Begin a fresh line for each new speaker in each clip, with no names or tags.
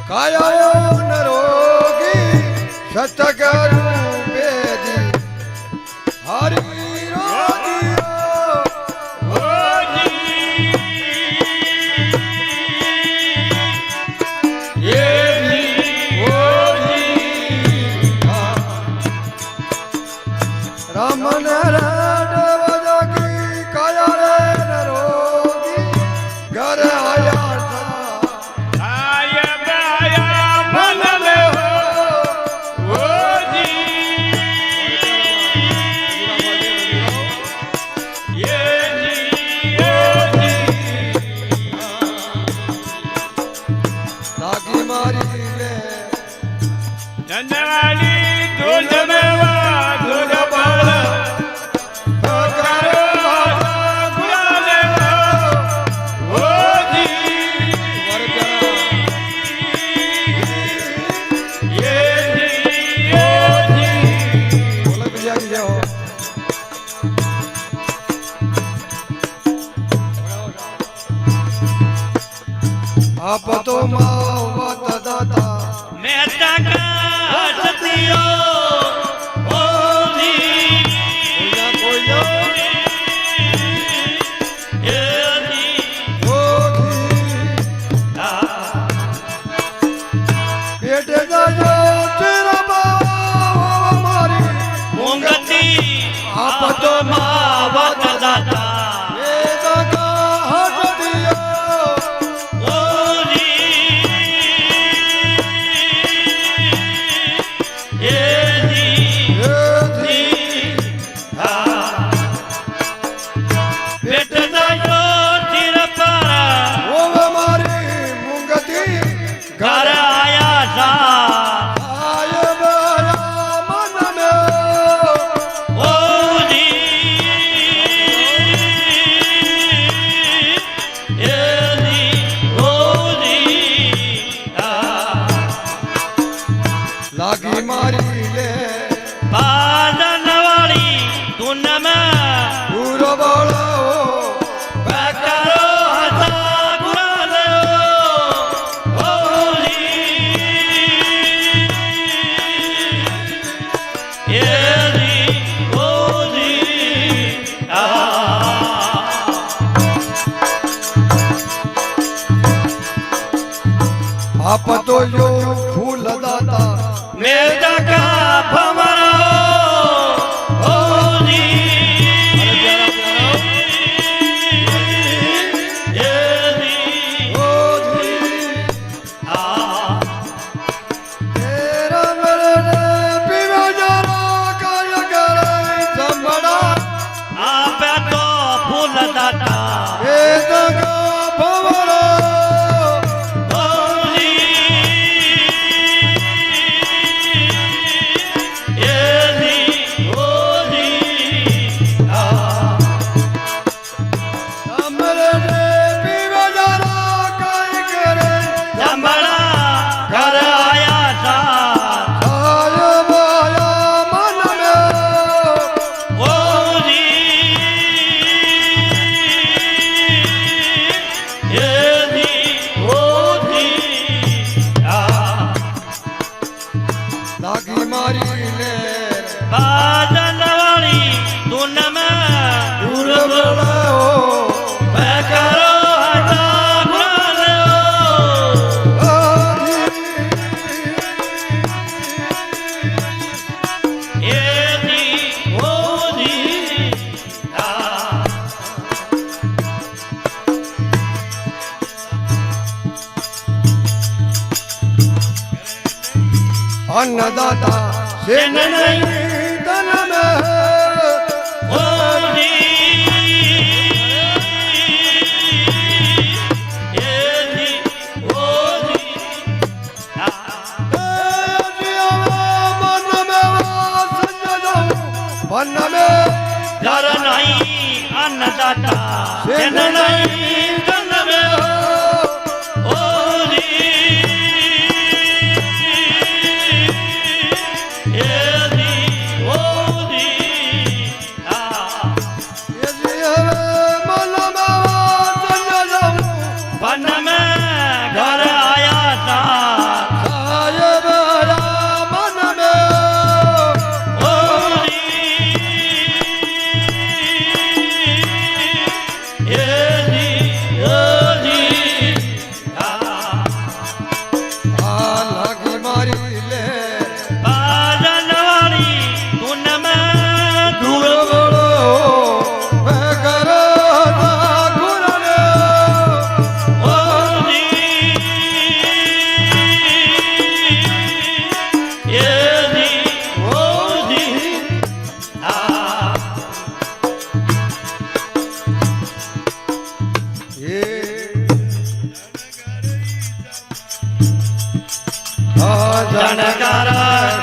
કાયા નરોગી સતગરુ બેદી હરી રોજીઓ
રોજી
રામન રાડવ જોગી કાયા રે નરોગી ઘર આયા आप तो मावत दाता
मेहता का सतियो ओली
कोया
येली
बेटे जायो तेरा बाबा मारी
मुंगती आप तो मावत दाता घर आया था
आया बया मन में
ओली येली ओली
लागी मारी ले
बादन वाली धुन में
पूरा बोलो
बैकरो हंसा गुरानो ओली येली ओली
आप तो यो फूल दाता
मेरा का भमरा ओली येली
तेरा मेरे पीवा जरा काय करे संबड़ा
आप तो फूल दाता
ए दगा भवरा
ओली येली ओली
मेरे पीवा जरा काय करे
जंबड़ा घर आया था
आया बया मन में
ओली येली ओली
लागी मारी ले
बादल वाली धुन में
दूर बोलो
बैकरो हटा गुरानो येली ओली
अन्नदाता से नहीं तन में
ओली येली ओली
मन में वन में
घर नहीं अन्नदाता
से
नहीं धन में ओली येली ओली
मन में
वन में घर आया था જણકાર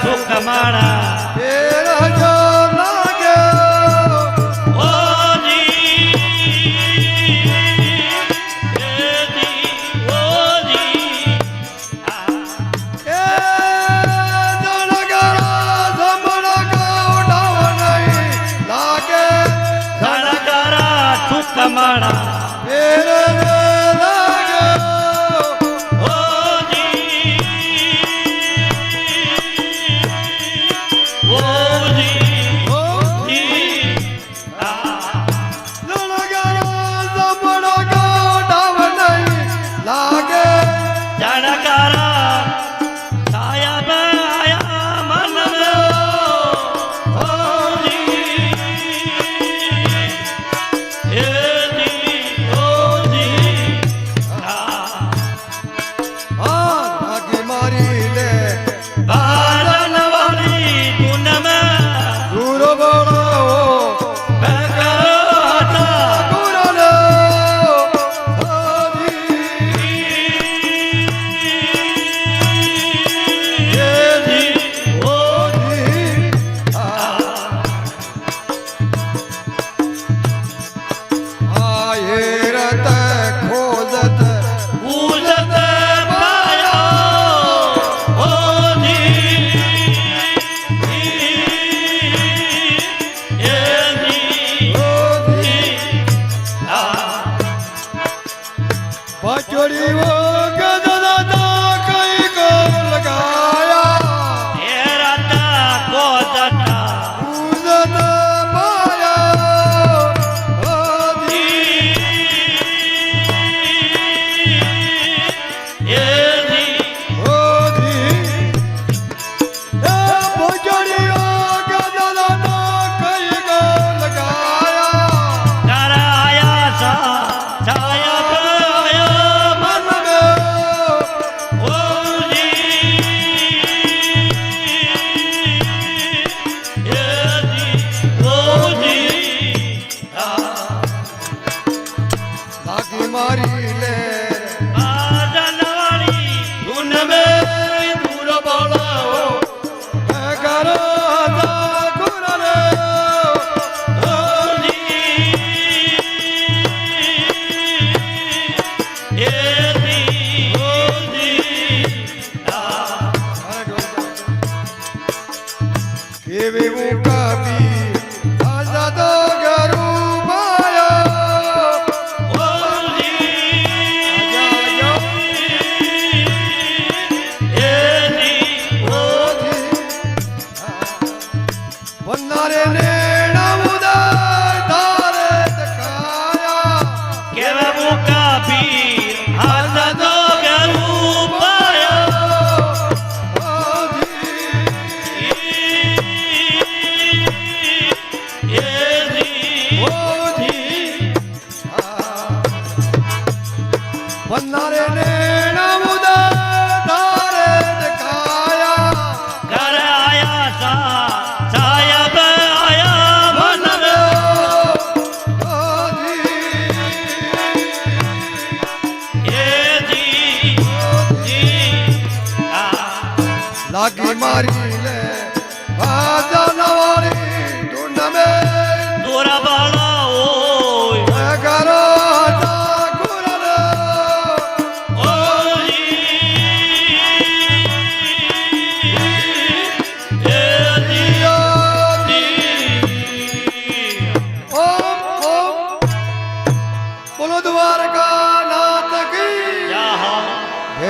સુખ માણા
ફેર જો લાગે
ઓજી એજી ઓજી
એ જણગરા જમણા કાઢાવ નહીં લાગે
જણકાર સુખ માણા
ફેર જો લાગે
ઓજી ઓજી
ઓ
જી
જણગરા જમણા કાઢાવ નહીં લાગે
જણકાર સાયબ આયા મન ઓજી એજી ઓજી
લાગી મારી લે
બારન વાલી તું મે
દૂર બોલાવો
ભગતા
ગુરને હરી
એજી
ઓજી આયે રત ખોજત
ઉજત પાયો ઓજી એજી
ઓજી પચોડી વગદ દાદા કઈ કો લગાયા
એરતા કોજટા
ઉજત પાયા હરી
એજી
ઓજી એ પચોડી વગદ દાદા કઈ કો લગાયા
કરાયા સા સાયબ આયા મન
મન
ઓજી એજી ઓજી
લાગી મારી લે
બાજનવાળી ધૂન મે દૂર બોલાવો
ગરા ગુરને કેવી હું કબી આઝાદો ગરુ માયા વંદારે નેણા મુદાય તારે દકાયા વંદારે નેણા મુદાય તારે દકાયા લાગી મારી લે આજા નવારી તું નમે
દોરા બાળ